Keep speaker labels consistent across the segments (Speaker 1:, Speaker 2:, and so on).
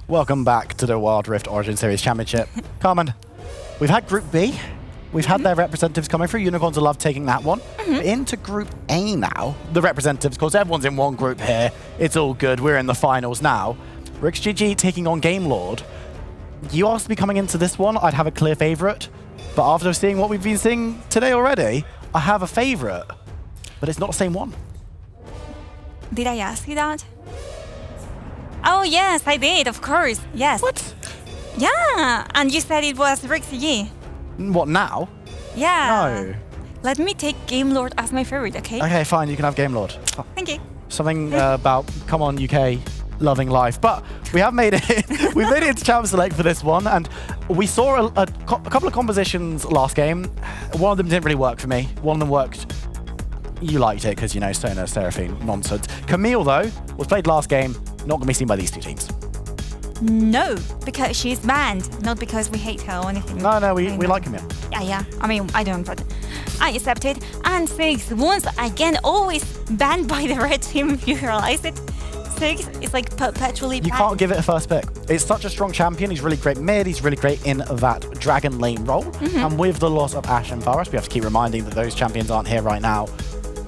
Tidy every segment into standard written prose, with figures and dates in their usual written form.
Speaker 1: Welcome back to the Wild Rift Origin Series Championship. Carmen, we've had Group B. We've had their representatives coming through. Unicorns will love taking that one. Into Group A now. The representatives, of course, everyone's in one group here. It's all good. We're in the finals now. RIX GG taking on Game Lord. You asked me coming into this one, I'd have a clear favorite. But after seeing what we've been seeing today already, I have a favorite. But it's not the same one.
Speaker 2: Did I ask you that? Oh, yes, I did, of course. Yes.
Speaker 1: What?
Speaker 2: Yeah, and you said it was RIX GG.
Speaker 1: What, now?
Speaker 2: Yeah.
Speaker 1: No.
Speaker 2: Let me take Game Lord as my favorite, okay?
Speaker 1: Okay, fine, you can have Game Lord. Oh.
Speaker 2: Thank you.
Speaker 1: Something about, come on, UK, loving life. But we have made it, we've made it into Champ Select for this one, and we saw a couple of compositions last game. One of them didn't really work for me. One of them worked. You liked it because, you know, Sona, Seraphine, nonsense. Camille, though, was played last game, not going to be seen by these two teams.
Speaker 2: No, because she's banned, not because we hate her or anything.
Speaker 1: No, we like Camille.
Speaker 2: Yeah. I mean, I don't, but I accept it. And Six, once again, always banned by the red team, you realize it? Six is like perpetually banned.
Speaker 1: You can't give it a first pick. It's such a strong champion. He's really great mid. He's really great in that dragon lane role. And with the loss of Ashe and Varus, we have to keep reminding that those champions aren't here right now.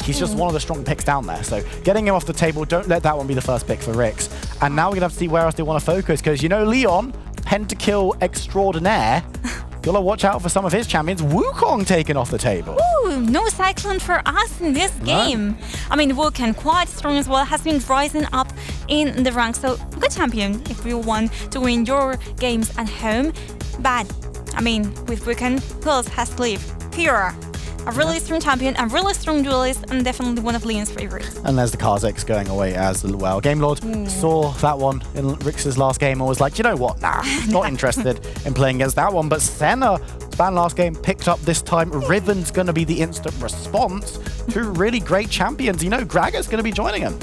Speaker 1: He's just one of the strong picks down there. So getting him off the table, don't let that one be the first pick for RIX. And now we're going to have to see where else they want to focus. Because, you know, Leon, pentakill extraordinaire. Gotta watch out for some of his champions. Wukong taken off the table.
Speaker 2: Ooh, no Cyclone for us in this game.
Speaker 1: No.
Speaker 2: I mean, Wukong, quite strong as well, has been rising up in the ranks. So, good champion if you want to win your games at home. But, I mean, with Wukong, who else has to leave? Pura. A really strong champion, a really strong duelist, and definitely one of Leon's favorites.
Speaker 1: And there's the Kha'Zix going away as well. Game Lord saw that one in RIX's last game and was like, you know what, nah, not interested in playing against that one. But Senna, banned last game, picked up this time. Riven's going to be the instant response. Two really great champions. You know, Graga's going to be joining him.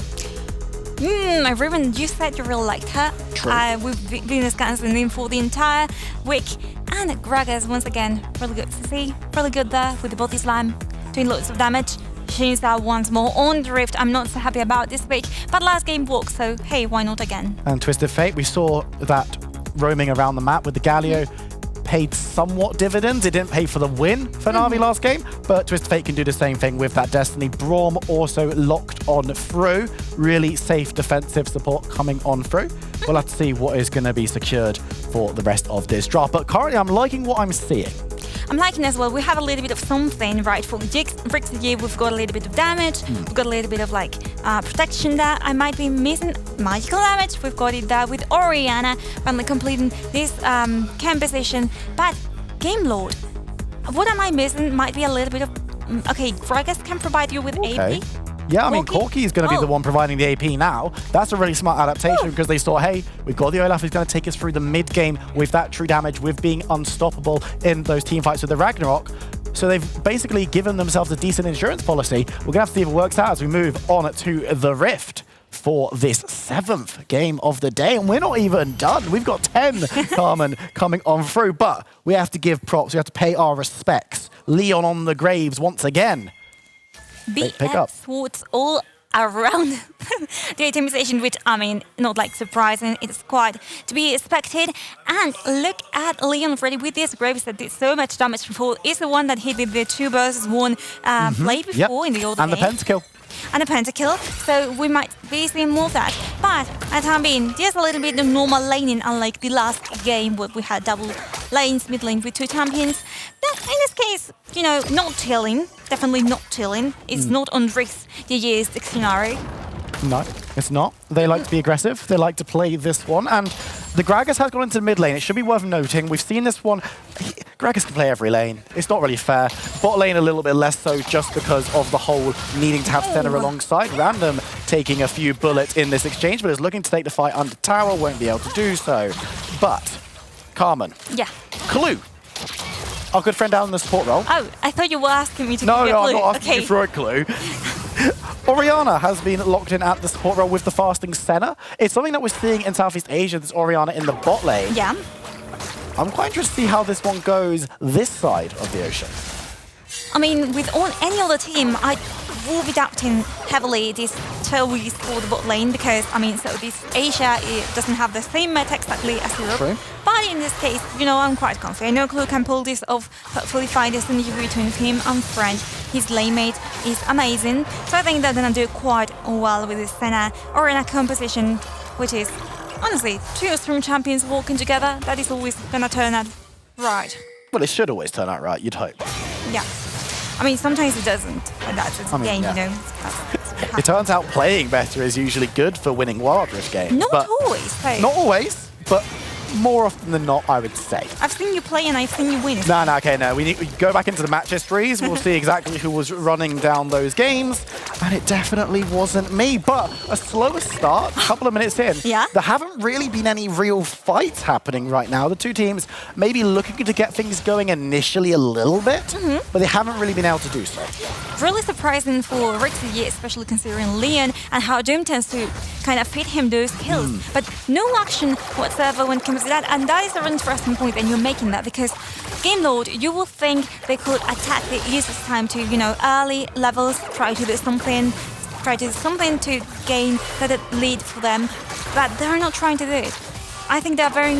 Speaker 2: Riven, you said you really liked her.
Speaker 1: True.
Speaker 2: We've been discussing for the entire week. And Gragas, once again, really good to see. Really good there with the body slam, doing lots of damage. She's out once more on the Rift. I'm not so happy about this pick, but last game worked, so hey, why not again?
Speaker 1: And Twisted Fate, we saw that roaming around the map with the Galio paid somewhat dividends. It didn't pay for the win for Na'Vi last game, but Twisted Fate can do the same thing with that Destiny. Braum also locked on through. Really safe defensive support coming on through. We'll have to see what is going to be secured for the rest of this draft. But currently, I'm liking what I'm seeing.
Speaker 2: I'm liking as well. We have a little bit of something, right? For RIX GG, we've got a little bit of damage. We've got a little bit of like protection that I might be missing. Magical damage. We've got it there with Orianna finally completing this camp position. But Game Lord, what am I missing? Might be a little bit of okay. Gragas can provide you with AP.
Speaker 1: Yeah, I mean, Corki is going to be the one providing the AP now. That's a really smart adaptation because they saw, hey, we've got the Olaf who's going to take us through the mid game with that true damage, with being unstoppable in those team fights with the Ragnarok. So they've basically given themselves a decent insurance policy. We're going to have to see if it works out as we move on to the Rift for this 7th game of the day. And we're not even done. We've got 10 Carmen coming on through, but we have to give props. We have to pay our respects. Leon on the graves once again. Pick up.
Speaker 2: Swords all around the itemization, which, I mean, not like surprising. It's quite to be expected. And look at Leon already with this graves that did so much damage before. Is the one that he did the 2 versus 1 play before in the old game.
Speaker 1: And the pentakill.
Speaker 2: And a pentakill, so we might be seeing more of that. But at time being, just a little bit of normal laning, unlike the last game where we had double lanes, mid lane with 2 champions. But in this case, you know, not tilling, definitely not tilling. It's not on RIX GG's dictionary.
Speaker 1: No, it's not. They like to be aggressive. They like to play this one. And the Gragas has gone into the mid lane. It should be worth noting. We've seen this one. Gragas can play every lane. It's not really fair. Bot lane a little bit less so just because of the whole needing to have Senna alongside. Random taking a few bullets in this exchange, but is looking to take the fight under tower. Won't be able to do so. But, Carmen.
Speaker 2: Yeah.
Speaker 1: Clue. Our good friend down in the support role.
Speaker 2: Oh, I thought you were asking me to give you a clue.
Speaker 1: No, I'm not asking you for a clue. Orianna has been locked in at the support role with the fasting Senna. It's something that we're seeing in Southeast Asia, this Orianna in the bot lane.
Speaker 2: Yeah.
Speaker 1: I'm quite interested to see how this one goes this side of the ocean.
Speaker 2: I mean, with any other team, I will be doubting heavily this until we score the bot lane because, I mean, Southeast Asia, it doesn't have the same meta exactly as Europe.
Speaker 1: True.
Speaker 2: But in this case, you know, I'm quite confident. I know Clue can pull this off, hopefully find a synergy between him and French. His lane mate is amazing. So I think they're going to do quite well with this Senna or in a composition, which is, honestly, two strong champions walking together. That is always going to turn out right.
Speaker 1: Well, it should always turn out right, you'd hope.
Speaker 2: Yeah. I mean, sometimes it doesn't, but that's its game,
Speaker 1: yeah.
Speaker 2: you know.
Speaker 1: It turns out playing better is usually good for winning Wild Rift games.
Speaker 2: Not always, though.
Speaker 1: Not always, but more often than not, I would say.
Speaker 2: I've seen you play and I've seen you win.
Speaker 1: No. We go back into the match histories. We'll see exactly who was running down those games. And it definitely wasn't me. But a slower start, a couple of minutes in.
Speaker 2: Yeah.
Speaker 1: There haven't really been any real fights happening right now. The two teams maybe looking to get things going initially a little bit, but they haven't really been able to do so.
Speaker 2: Really surprising for RIX, especially considering Leon and how Doom tends to kind of feed him those kills. But no action whatsoever when it comes to that. And that is a really interesting point, and you're making that because Game Lord, you will think they could attack the easiest time to, you know, early levels, try to do something to gain that lead for them, but they're not trying to do it. I think they're very,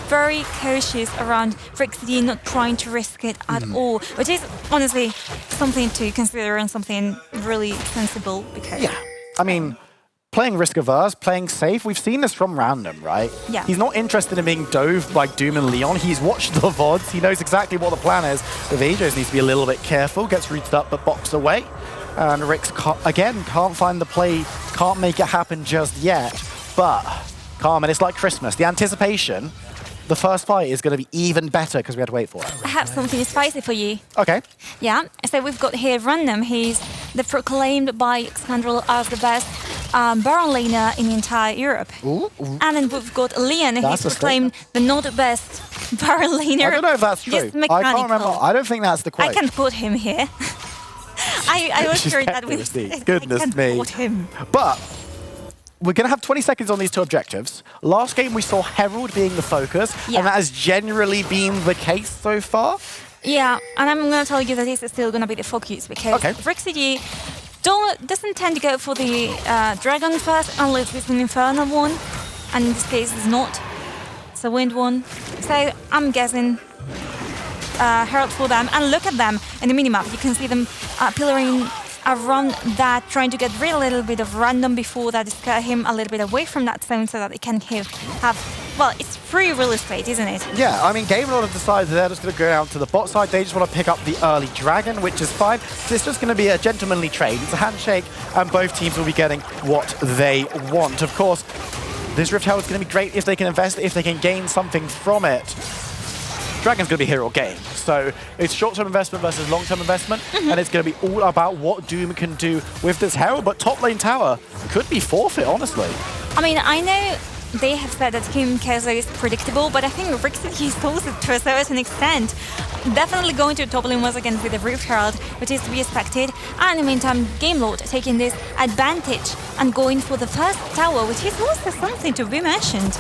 Speaker 2: very cautious around RIX, not trying to risk it at all, which is honestly something to consider and something really sensible because...
Speaker 1: Yeah, I mean, playing risk-averse, playing safe, we've seen this from Random, right?
Speaker 2: Yeah.
Speaker 1: He's not interested in being dove like Doom and Leon. He's watched the VODs. He knows exactly what the plan is. The Vijos needs to be a little bit careful, gets rooted up but boxed away. And RIX, can't find the play, can't make it happen just yet. But, Carmen, it's like Christmas. The anticipation, the first fight is going to be even better because we had to wait for it.
Speaker 2: I have something spicy for you.
Speaker 1: Okay.
Speaker 2: Yeah, so we've got here Random. He's the proclaimed by Scandal as the best Baron laner in entire Europe.
Speaker 1: Ooh.
Speaker 2: And then we've got Leon, he's proclaimed the not best Baron laner.
Speaker 1: I don't know if that's true. I can't remember. I don't think that's the quote.
Speaker 2: I can put him here. I was sure that
Speaker 1: with
Speaker 2: with
Speaker 1: goodness me.
Speaker 2: Put him.
Speaker 1: But we're going to have 20 seconds on these two objectives. Last game we saw Herald being the focus, and that has generally been the case so far.
Speaker 2: Yeah, and I'm going to tell you that this is still going to be the focus because RIX doesn't tend to go for the Dragon first unless it's an Infernal one, and in this case it's not. It's a Wind one. So I'm guessing Herald for them, and look at them in the minimap. You can see them pillaring around that, trying to get a little bit of Random before that, scare him a little bit away from that zone so that they can have well, it's free real estate, isn't it?
Speaker 1: Yeah, I mean, Game Lord have decided they're just going to go down to the bot side. They just want to pick up the early Dragon, which is fine. So it's just going to be a gentlemanly trade. It's a handshake, and both teams will be getting what they want. Of course, this Rift Herald is going to be great if they can invest, if they can gain something from it. Dragon's going to be here all game. So it's short-term investment versus long-term investment, and it's going to be all about what Doom can do with this Herald. But top lane tower could be forfeit, honestly.
Speaker 2: I mean, I know they have said that Kim Kaiser is predictable, but I think RIX is also to a certain extent. Definitely going to top lane once again with the Rift Herald, which is to be expected. And in the meantime, Game Lord taking this advantage and going for the first tower, which is also something to be mentioned.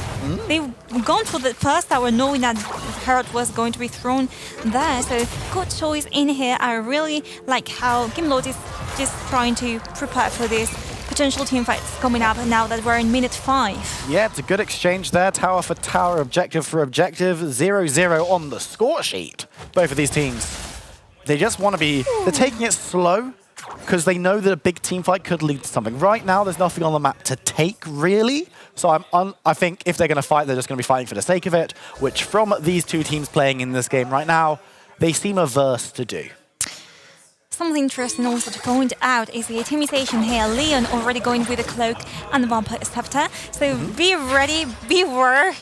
Speaker 2: They've gone for the first tower knowing that Herald was going to be thrown there. So good choice in here. I really like how Game Lord is just trying to prepare for this potential team fights coming up now that we're in minute 5.
Speaker 1: Yeah, it's a good exchange there. Tower for tower, objective for objective. 0-0 on the score sheet. Both of these teams, they just want to be... They're taking it slow because they know that a big team fight could lead to something. Right now, there's nothing on the map to take, really. So I think if they're going to fight, they're just going to be fighting for the sake of it, which from these two teams playing in this game right now, they seem averse to do.
Speaker 2: Something interesting also to point out is the atomization here. Leon already going with the cloak and the vampire scepter. So be ready, beware.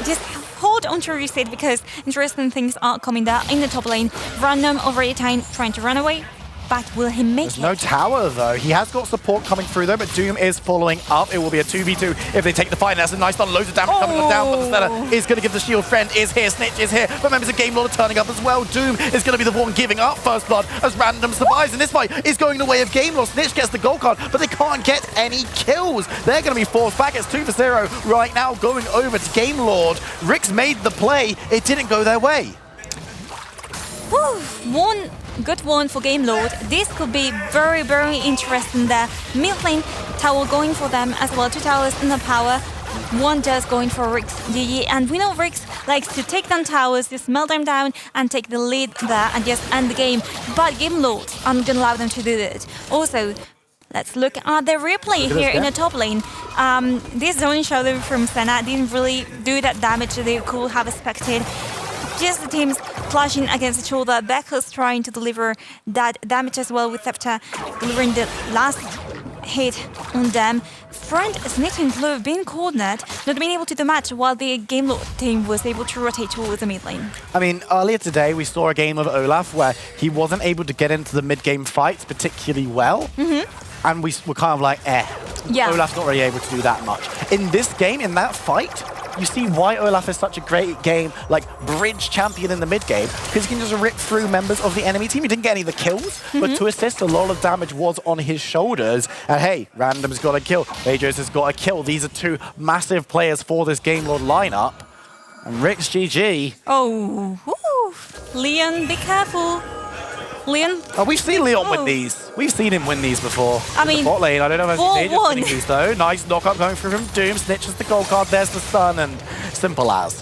Speaker 2: Just hold on to your seat because interesting things are coming there in the top lane. Random already trying to run away. But will he make it?
Speaker 1: There's no tower, though. He has got support coming through, though, but Doom is following up. It will be a 2v2 if they take the fight. That's a nice one. Loads of damage coming down, but the Stella is going to give the shield. Friend is here. Snitch is here. But members of Game Lord are turning up as well. Doom is going to be the one giving up first blood as Random survives. And this fight is going the way of Game Lord. Snitch gets the gold card, but they can't get any kills. They're going to be forced back. It's 2-0 right now going over to Game Lord. RIX made the play. It didn't go their way.
Speaker 2: Whew. One good one for Game Lord. This could be very, very interesting there. Mid lane tower going for them as well. 2 towers in the power. 1 just going for RIX GG, and we know RIX likes to take down towers, just melt them down and take the lead there and just end the game. But Game Lord aren't going to allow them to do that. Also, let's look at the replay here in the top lane. This zone shadow from Senna didn't really do that damage that they could have expected. Just the teams clashing against each other. Becca's trying to deliver that damage as well with Thefta delivering the last hit on them. Front Snitch and Blue being cornered, not being able to do much while the Game Lord team was able to rotate towards the mid lane.
Speaker 1: I mean, earlier today we saw a game of Olaf where he wasn't able to get into the mid-game fights particularly well. And we were kind of like,
Speaker 2: Yeah.
Speaker 1: Olaf's not really able to do that much. In this game, in that fight, you see why Olaf is such a great like bridge champion in the mid game, because he can just rip through members of the enemy team. He didn't get any of the kills, but to assist, a lot of damage was on his shoulders. And hey, Random's got a kill, Majors has got a kill. These are 2 massive players for this Game Lord lineup. And RIX GG.
Speaker 2: Oh, woo. Leon, be careful. Leon?
Speaker 1: Oh, we've seen Leon win these. We've seen him win these before.
Speaker 2: I mean,
Speaker 1: bot lane, I don't know if it's Majors
Speaker 2: 4-1.
Speaker 1: winning these though. Nice knockup going through from Doom. Snitches the gold card, there's the stun, and simple as.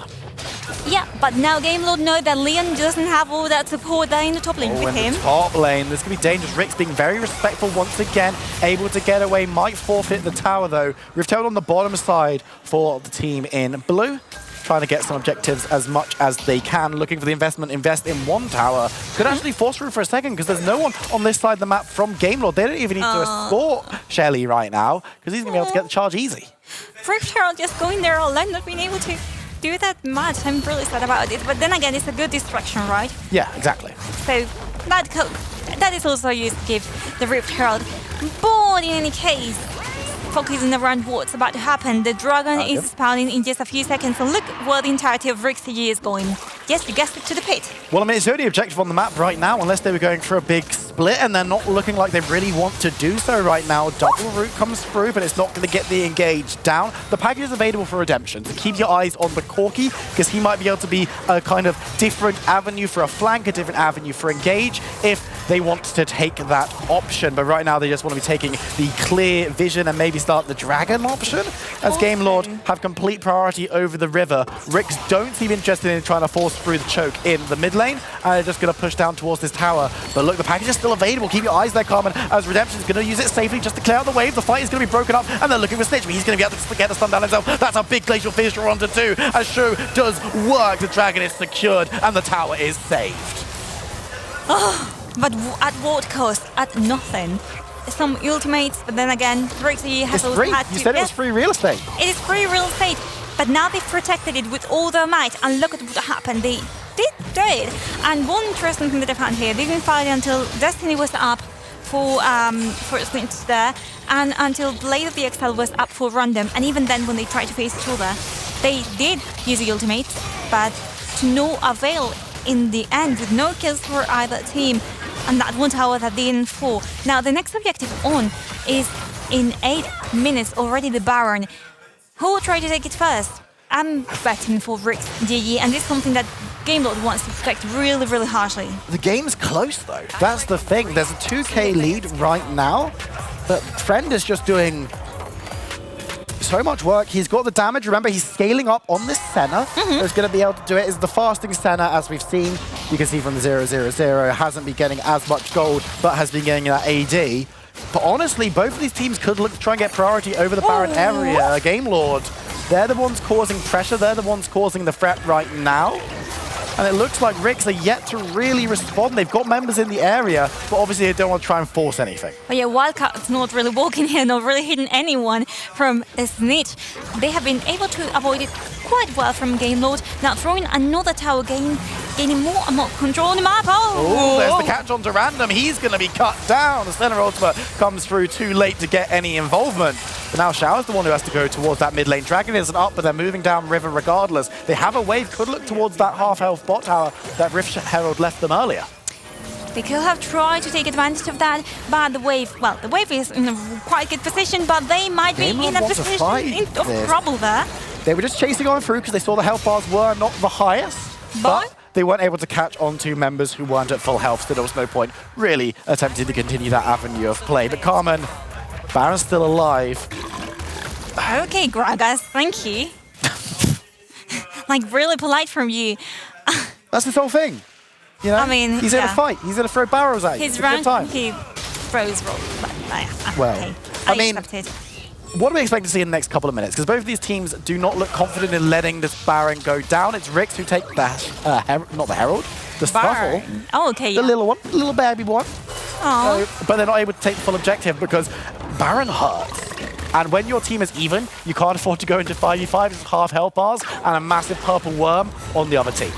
Speaker 2: Yeah, but now Game Lord know that Leon doesn't have all that support there in the top lane with him.
Speaker 1: In the top lane, this could be dangerous. RIX being very respectful once again, able to get away, might forfeit the tower though. We've told on the bottom side for the team in blue. Trying to get some objectives as much as they can, looking for the investment, invest in 1 tower. Could actually force through for a second because there's no one on this side of the map from Game Lord. They don't even need to escort Shelly right now because he's going to be able to get the charge easy.
Speaker 2: Rift Herald just going there alone, not being able to do that much. I'm really sad about it, but then again, it's a good distraction, right?
Speaker 1: Yeah, exactly.
Speaker 2: So that is also used to give the Rift Herald. But in any case, focusing around what's about to happen. The dragon is spawning in just a few seconds, and look where the entirety of RIX is going. Yes, you guessed it, to the pit.
Speaker 1: Well, I mean, it's the only objective on the map right now, unless they were going for a big split, and they're not looking like they really want to do so right now. Double route comes through, but it's not going to get the engage down. The package is available for redemption, so keep your eyes on the Corki, because he might be able to be a kind of different avenue for a flank, a different avenue for engage, if they want to take that option. But right now, they just want to be taking the clear vision and maybe start the dragon option, as Game Lord have complete priority over the river. RIX don't seem interested in trying to force through the choke in the mid lane, and they're just going to push down towards this tower. But look, the package is still available. Keep your eyes there, Carmen, as Redemption is going to use it safely just to clear out the wave. The fight is going to be broken up, and they're looking for Snitch, but he's going to be able to get the stun down himself. That's a big glacial finisher onto 2, as Shu does work. The dragon is secured, and the tower is saved.
Speaker 2: Oh, but at what cost? At nothing. Some ultimates, but then again, RIX has also had to...
Speaker 1: You said it was free real estate.
Speaker 2: It is free real estate, but now they've protected it with all their might, and look at what happened. They did do it. And one interesting thing that I found here, they didn't fight until Destiny was up for Snitch there, and until Blade of the Exile was up for Random, and even then when they tried to face each other, they did use the ultimates, but to no avail in the end, with no kills for either team. And that 1 tower that didn't fall. Now, the next objective on is in 8 minutes already the Baron. Who will try to take it first? I'm betting for RIX GG, and it's something that Game Lord wants to protect really, really harshly.
Speaker 1: The game's close, though. That's the thing. There's a 2k lead right now, but Friend is just doing so much work. He's got the damage. Remember, he's scaling up on this Senna. Who's going to be able to do it. Is the fasting Senna, as we've seen. You can see from the 0-0-0, hasn't been getting as much gold, but has been getting that AD. But honestly, both of these teams could look to try and get priority over the Baron area. Game Lord, they're the ones causing pressure. They're the ones causing the threat right now. And it looks like RIX are yet to really respond. They've got members in the area, but obviously they don't want to try and force anything.
Speaker 2: But yeah, Wildcat's not really walking here, not really hitting anyone from Snitch. They have been able to avoid it quite well from Game Lord. Now throwing another tower, gaining more and more control on the map.
Speaker 1: Oh, there's the catch on to Random. He's going to be cut down. The center ultimate comes through too late to get any involvement. But now Shao's the one who has to go towards that mid lane. Dragon isn't up, but they're moving down river regardless. They have a wave, could look towards that half-health bot tower that Rift Herald left them earlier.
Speaker 2: They could have tried to take advantage of that, but the wave is in a quite good position, but they might be in a position of trouble there.
Speaker 1: They were just chasing on through because they saw the health bars were not the highest, but they weren't able to catch on to members who weren't at full health, so there was no point really attempting to continue that avenue of play. But Carmen, Baron's still alive.
Speaker 2: Okay, Gragas, thank you. Like, really polite from you.
Speaker 1: That's his whole thing. You know?
Speaker 2: I mean,
Speaker 1: he's here to fight. He's here to throw barrels at you.
Speaker 2: His
Speaker 1: It's a good time.
Speaker 2: rank, he throws rolls. But,
Speaker 1: Well,
Speaker 2: okay.
Speaker 1: I mean,
Speaker 2: accept it.
Speaker 1: what do we expect to see in the next couple of minutes? Because both of these teams do not look confident in letting this Baron go down. It's RIX who take the, not the Herald, the Snuffle.
Speaker 2: Baron. Oh, okay,
Speaker 1: The
Speaker 2: yeah.
Speaker 1: little one, the little baby one.
Speaker 2: Oh.
Speaker 1: But they're not able to take the full objective because Baron hurts. And when your team is even, you can't afford to go into 5v5. It's half health bars and a massive purple worm on the other team.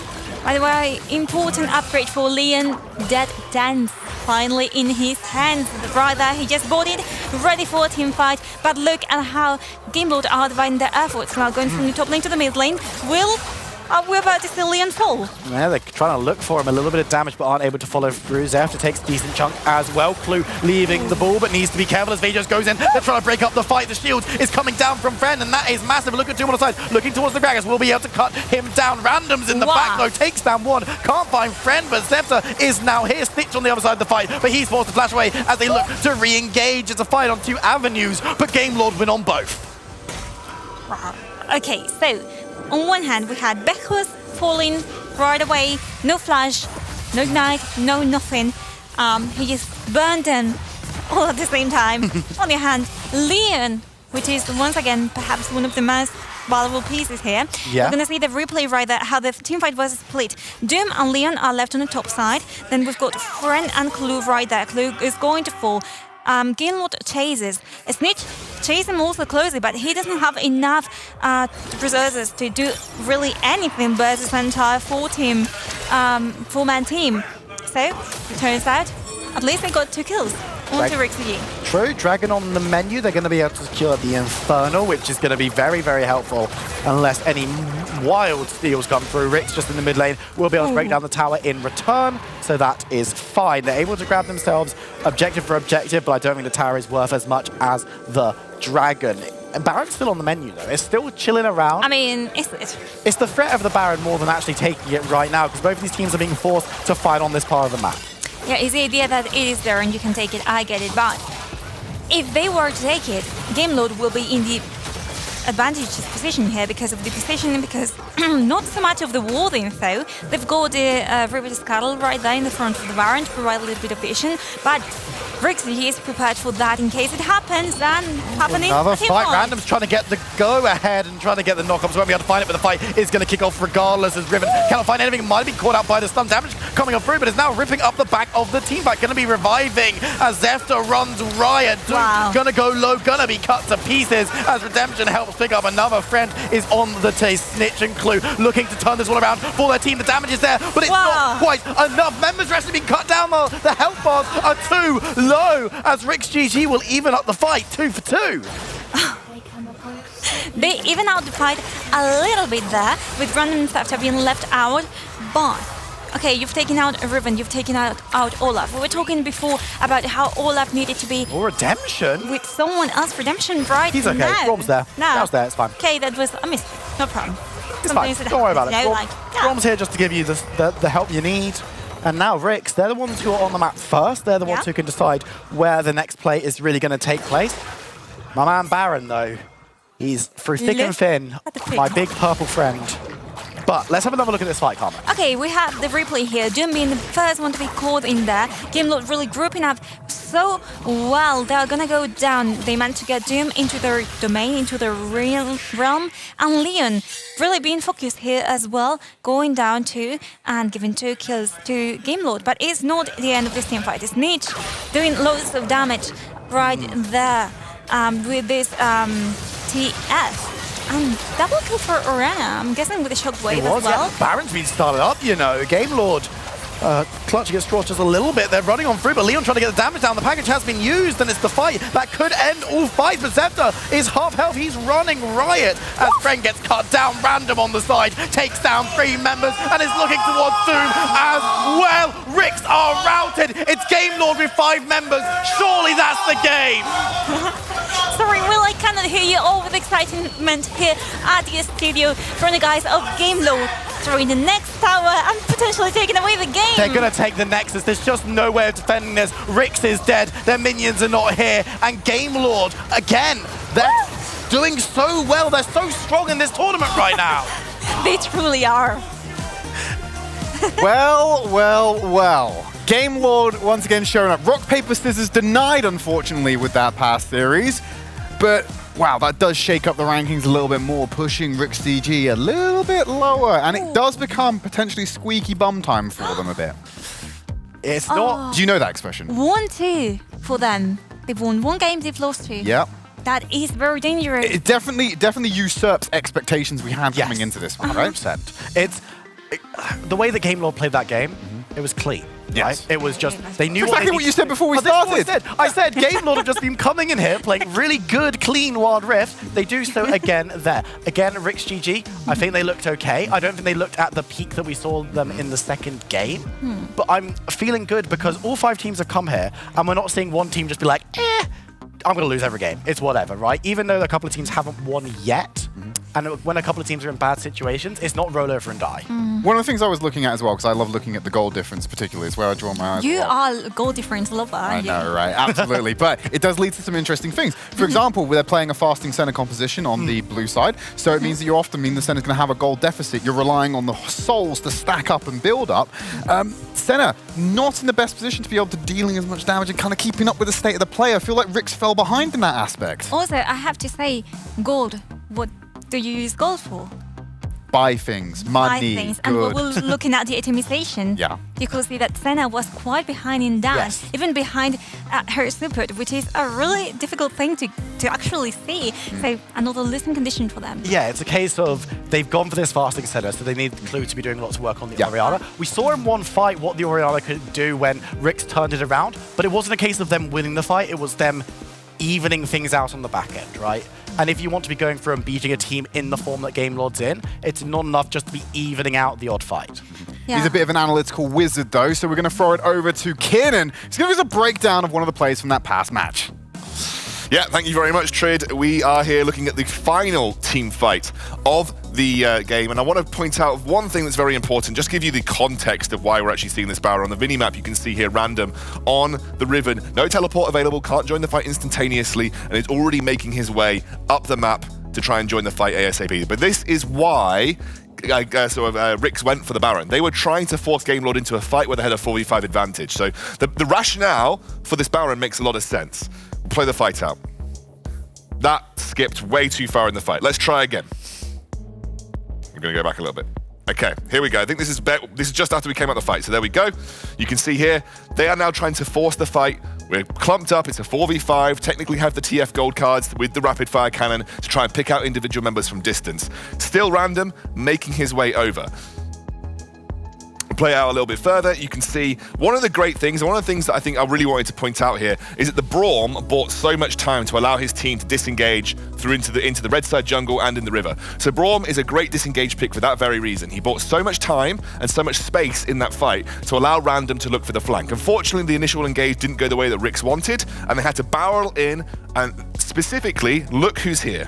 Speaker 2: By the way, important upgrade for Leon. Dead Dance finally in his hands. Right there, he just bought it, ready for a team fight. But look at how GameLord are dividing their efforts. Now going from the top lane to the mid lane. We're about to see Leon fall.
Speaker 1: Yeah, they're trying to look for him. A little bit of damage, but aren't able to follow through. Zephyr takes a decent chunk as well. Clue leaving the ball, but needs to be careful as V just goes in. They're trying to break up the fight. The shield is coming down from Friend, and that is massive. Look at two on the side, looking towards the Gragas. Will be able to cut him down. Randoms in the back, though. Takes down one. Can't find Friend, but Zephyr is now here. Stitch on the other side of the fight, but he's forced to flash away as they look to re-engage. It's a fight on two avenues, but GameLord win on both.
Speaker 2: Wow. Okay, so on one hand, we had Beckus falling right away. No flash, no ignite, no nothing. He just burned them all at the same time. On the other hand, Leon, which is once again perhaps one of the most valuable pieces here.
Speaker 1: Yeah.
Speaker 2: We're gonna see the replay right there, how the team fight was split. Doom and Leon are left on the top side. Then we've got Friend and Clue right there. Clue is going to fall. GameLord chases. Snitch chases him also closely, but he doesn't have enough resources to do really anything versus an entire four-man team. So, it turns out, at least they got 2 kills onto RIX.
Speaker 1: True, Dragon on the menu. They're going to be able to secure the Infernal, which is going to be very, very helpful unless any wild steals come through. RIX just in the mid lane will be able to break down the tower in return, so that is fine. They're able to grab themselves objective for objective, but I don't think the tower is worth as much as the Dragon. And Baron's still on the menu, though. It's still chilling around.
Speaker 2: I mean,
Speaker 1: It's the threat of the Baron more than actually taking it right now, because both of these teams are being forced to fight on this part of the map.
Speaker 2: yeah, it's the idea that it is there and you can take it, I get it, but if they were to take it, GameLord will be in the advantageous position here because of the positioning, because not so much of the warding though. They've got the River Scuttle right there in the front of the Baron to provide a little bit of vision, but RIX is prepared for that in case it happens, and happening.
Speaker 1: Another fight. Random's trying to get the go ahead and trying to get the knock-up, so won't be able to find it, but the fight is going to kick off regardless as Riven cannot find anything. Might have been caught out by the stun damage coming up through, but is now ripping up the back of the team fight. Going to be reviving as Zephyr runs riot.
Speaker 2: Wow.
Speaker 1: Going to go low, going to be cut to pieces as Redemption helps pick up another Friend is on the taste. Snitch and Clue looking to turn this one around for their team. The damage is there, but it's not quite enough. Members are actually being cut down though. The health bars are too low as RIX GG will even up the fight 2 for 2.
Speaker 2: They even out the fight a little bit there with random theft being left out, but okay, you've taken out Riven, you've taken out Olaf. We were talking before about how Olaf needed to be
Speaker 1: Or Redemption?
Speaker 2: with someone else. Redemption right
Speaker 1: He's okay.
Speaker 2: now.
Speaker 1: Grom's there.
Speaker 2: No.
Speaker 1: Grom's there. It's fine.
Speaker 2: Okay, that was a mistake. No problem.
Speaker 1: It's fine. Don't worry about it.
Speaker 2: You know, like,
Speaker 1: Grom's here just to give you the help you need. And now RIX, they're the ones who are on the map first. They're the ones who can decide where the next play is really going to take place. My man Baron, though, he's through thick and thin, my big purple friend. But let's have another look at this fight, Carmen.
Speaker 2: Okay, we have the replay here. Doom being the first one to be caught in there. GameLord really grouping up so well. They're gonna go down. They managed to get Doom into their domain, into their real realm. And Leon really being focused here as well, going down too and giving 2 kills to GameLord. But it's not the end of this team fight. It's Nietzsche doing loads of damage right there with this TF. Double kill for Orana, I'm guessing with a shockwave as well.
Speaker 1: Yeah. Baron's been started up, you know. GameLord clutching at straws just a little bit. They're running on through, but Leon trying to get the damage down. The package has been used, and it's the fight that could end all fights. But Zephyr is half health. He's running riot as Friend gets cut down. Random on the side takes down 3 members and is looking towards Doom as well. RIX are routed. It's GameLord with 5 members. Surely that's the game.
Speaker 2: Sorry, Will, I cannot hear you all with excitement here at the studio from the guys of GameLord. destroying the next tower and potentially taking away the game.
Speaker 1: They're going to take the Nexus. There's just no way of defending this. RIX is dead. Their minions are not here. And Game Lord, again, they're doing so well. They're so strong in this tournament right now.
Speaker 2: They truly are.
Speaker 3: Well. Game Lord once again showing up. Rock, paper, scissors denied, unfortunately, with that past series. But wow, that does shake up the rankings a little bit more, pushing RIX DG a little bit lower. And it does become potentially squeaky bum time for them a bit.
Speaker 1: It's not.
Speaker 3: Do you know that expression?
Speaker 2: 1-2 for them. They've won 1 game, they've lost 2.
Speaker 3: Yep.
Speaker 2: That is very dangerous.
Speaker 3: It definitely usurps expectations we had coming into this one, right?
Speaker 1: 100%. The way that Game Lord played that game, it was clean.
Speaker 3: Yes.
Speaker 1: Right? It was just, they knew
Speaker 3: Exactly what you said before we started.
Speaker 1: I said Game Lord have just been coming in here, playing really good, clean Wild Rift. They do so again there. Again, RIX GG, I think they looked okay. I don't think they looked at the peak that we saw them in the second game. But I'm feeling good because all 5 teams have come here, and we're not seeing one team just be like, I'm going to lose every game. It's whatever, right? Even though a couple of teams haven't won yet, and when a couple of teams are in bad situations, it's not roll over and die.
Speaker 3: One of the things I was looking at as well, because I love looking at the goal difference particularly, is where I draw my eyes.
Speaker 2: You are a goal difference lover,
Speaker 3: I
Speaker 2: aren't you?
Speaker 3: know, right? Absolutely. But it does lead to some interesting things. For example, they're playing a fasting center composition on the blue side, so it means that you often mean the center's going to have a goal deficit. You're relying on the souls to stack up and build up. Senna, not in the best position to be able to dealing as much damage and kind of keeping up with the state of the play. I feel like RIX fell behind in that aspect.
Speaker 2: Also, I have to say, gold, what do you use gold for?
Speaker 3: Buy things, money,
Speaker 2: Buy things.
Speaker 3: good.
Speaker 2: And we're looking at the itemization.
Speaker 3: Yeah.
Speaker 2: You could see that Senna was quite behind in that,
Speaker 1: Yes.
Speaker 2: even behind her support, which is a really difficult thing to actually see. So another losing condition for them.
Speaker 1: Yeah, it's a case of they've gone for this fasting center, so they need Clue to be doing lots of work on the Orianna. We saw in one fight what the Orianna could do when RIX turned it around, but it wasn't a case of them winning the fight, it was them evening things out on the back end, right? And if you want to be going through and beating a team in the form that Game Lord's in, it's not enough just to be evening out the odd fight.
Speaker 2: Yeah.
Speaker 3: He's a bit of an analytical wizard, though, so we're going to throw it over to Kiernan. He's going to give us a breakdown of one of the plays from that past match.
Speaker 4: Yeah, thank you very much, Trid. We are here looking at the final team fight of the game, and I want to point out one thing that's very important, just give you the context of why we're actually seeing this barrier. On the mini-map, you can see here, random, on the Riven, no teleport available, can't join the fight instantaneously, and is already making his way up the map to try and join the fight ASAP. But this is why RIX went for the Baron. They were trying to force Game Lord into a fight where they had a 4v5 advantage. So the rationale for this Baron makes a lot of sense. We'll play the fight out. That skipped way too far in the fight. Let's try again. We're going to go back a little bit. Okay, here we go. I think this is just after we came out the fight. So there we go. You can see here, they are now trying to force the fight. We're clumped up. It's a 4v5. Technically have the TF gold cards with the rapid fire cannon to try and pick out individual members from distance. Still random, making his way over. Play out a little bit further, you can see one of the great things, and one of the things that I think I really wanted to point out here is that the Braum bought so much time to allow his team to disengage through into the red side jungle and in the river. So Braum is a great disengage pick for that very reason. He bought so much time and so much space in that fight to allow random to look for the flank. Unfortunately, the initial engage didn't go the way that RIX wanted, and they had to barrel in and specifically look who's here.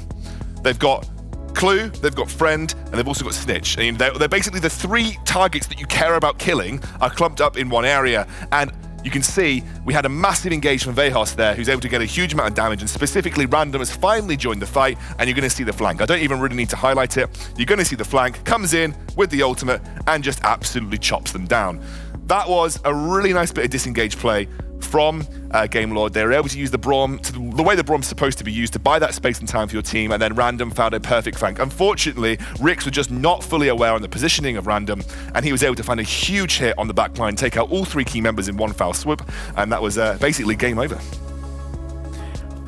Speaker 4: They've got Clue, they've got Friend, and they've also got Snitch. I mean, they're basically the 3 targets that you care about killing are clumped up in one area. And you can see we had a massive engage from Vejos there, who's able to get a huge amount of damage, and specifically Random has finally joined the fight, and you're going to see the flank. I don't even really need to highlight it. You're going to see the flank, comes in with the ultimate, and just absolutely chops them down. That was a really nice bit of disengage play from Game Lord. They were able to use the Braum the way the Braum's supposed to be used to buy that space and time for your team, and then Random found a perfect flank. Unfortunately, RIX was just not fully aware on the positioning of Random, and he was able to find a huge hit on the back line, take out all 3 key members in one foul swoop, and that was basically game over.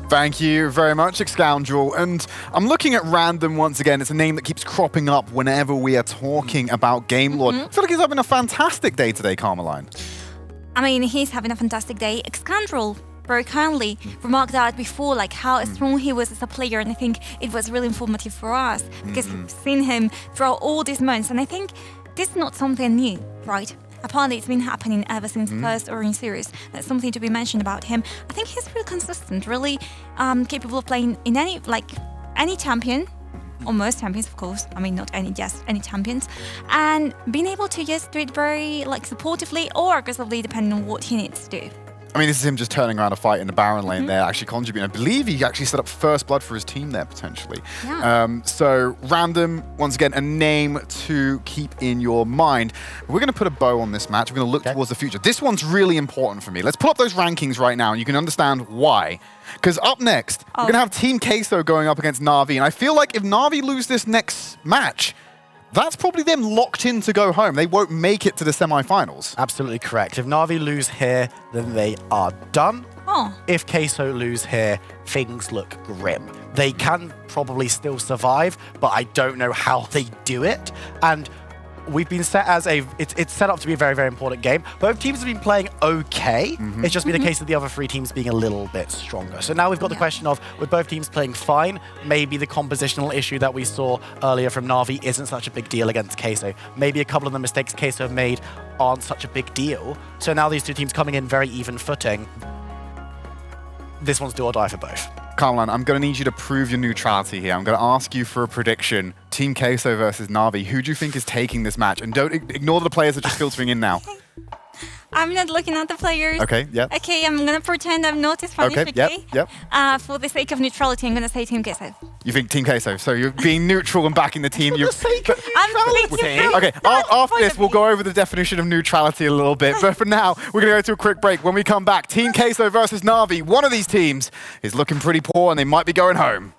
Speaker 3: Thank you very much, Scoundrel. And I'm looking at Random once again. It's a name that keeps cropping up whenever we are talking about Game Lord. I feel like he's having a fantastic day today, Carmeline.
Speaker 2: I mean, he's having a fantastic day. Scoundrel very kindly remarked that before, like how strong he was as a player, and I think it was really informative for us because we've seen him throughout all these months, and I think this is not something new, right? Apparently, it's been happening ever since the first Origin series. That's something to be mentioned about him. I think he's really consistent, really capable of playing in any champion, or most champions, of course. I mean, not any champions, and being able to just do it very like supportively or aggressively, depending on what he needs to do.
Speaker 3: I mean, this is him just turning around a fight in the Baron lane there, actually contributing. I believe he actually set up first blood for his team there, potentially.
Speaker 2: Yeah.
Speaker 3: So, Random, once again, a name to keep in your mind. We're going to put a bow on this match. We're going to look towards the future. This one's really important for me. Let's pull up those rankings right now, and you can understand why. Because up next, we're going to have Team Queso going up against Na'Vi, and I feel like if Na'Vi lose this next match, that's probably them locked in to go home. They won't make it to the semi-finals.
Speaker 1: Absolutely correct. If Na'Vi lose here, then they are done.
Speaker 2: Oh.
Speaker 1: If Queso lose here, things look grim. They can probably still survive, but I don't know how they do it. And we've been set as it's set up to be a very, very important game. Both teams have been playing okay. It's just been a case of the other three teams being a little bit stronger. So now we've got the question of, with both teams playing fine, maybe the compositional issue that we saw earlier from Na'Vi isn't such a big deal against Queso. Maybe a couple of the mistakes Queso have made aren't such a big deal. So now these two teams coming in very even footing. This one's do or die for both.
Speaker 3: Carmelan, I'm going to need you to prove your neutrality here. I'm going to ask you for a prediction. Team Queso versus Na'Vi. Who do you think is taking this match? And don't ignore the players that are just filtering in now.
Speaker 2: I'm not looking at the players.
Speaker 3: Okay, yep.
Speaker 2: Okay, I'm going to pretend I'm not Spanish, okay?
Speaker 3: Yep.
Speaker 2: For the sake of neutrality, I'm going to say Team Queso.
Speaker 3: You think Team Queso, so you're being neutral and backing the team.
Speaker 2: I'm completely
Speaker 3: Okay, after this, we'll go over the definition of neutrality a little bit. But for now, we're going to go to a quick break. When we come back, Team Queso versus Na'Vi. One of these teams is looking pretty poor and they might be going home.